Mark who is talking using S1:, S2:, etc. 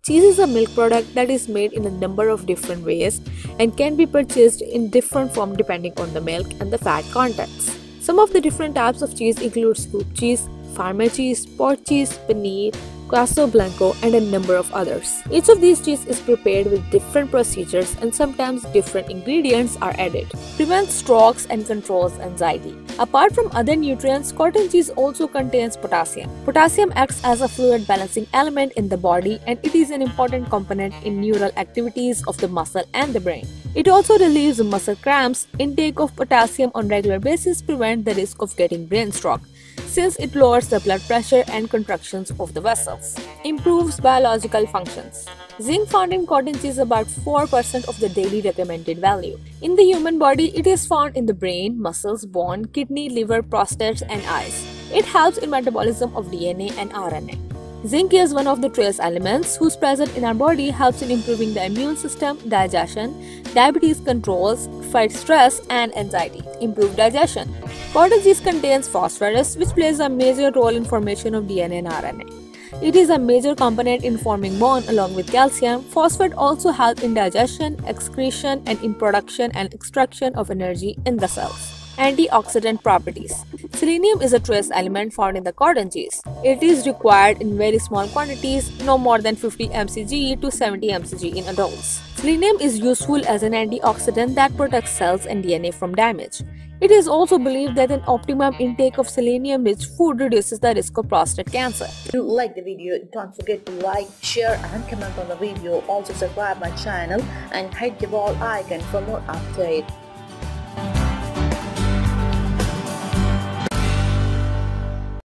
S1: Cheese is a milk product that is made in a number of different ways and can be purchased in different forms depending on the milk and the fat contents. Some of the different types of cheese include scoop cheese, farmer cheese, pot cheese, paneer, queso blanco, and a number of others. Each of these cheese is prepared with different procedures and sometimes different ingredients are added. Prevents strokes and controls anxiety. Apart from other nutrients, cottage cheese also contains potassium. Potassium acts as a fluid balancing element in the body and it is an important component in neural activities of the muscle and the brain. It also relieves muscle cramps. Intake of potassium on regular basis prevents the risk of getting brain stroke, since it lowers the blood pressure and contractions of the vessels. Improves biological functions. Zinc found in cottage is about 4% of the daily recommended value. In the human body, it is found in the brain, muscles, bone, kidney, liver, prostate, and eyes. It helps in metabolism of DNA and RNA. Zinc is one of the trace elements whose presence in our body helps in improving the immune system, digestion, diabetes controls, fight stress and anxiety, improve digestion. Cottage cheese contains phosphorus, which plays a major role in formation of DNA and RNA. It is a major component in forming bone along with calcium. Phosphate also helps in digestion, excretion, and in production and extraction of energy in the cells. Antioxidant properties. Selenium is a trace element found in the cottage cheese. It is required in very small quantities, no more than 50 mcg to 70 mcg in adults. Selenium is useful as an antioxidant that protects cells and DNA from damage. It is also believed that an optimum intake of selenium-rich food reduces the risk of prostate cancer.
S2: If you like the video, don't forget to like, share and comment on the video. Also subscribe my channel and hit the bell icon for more updates.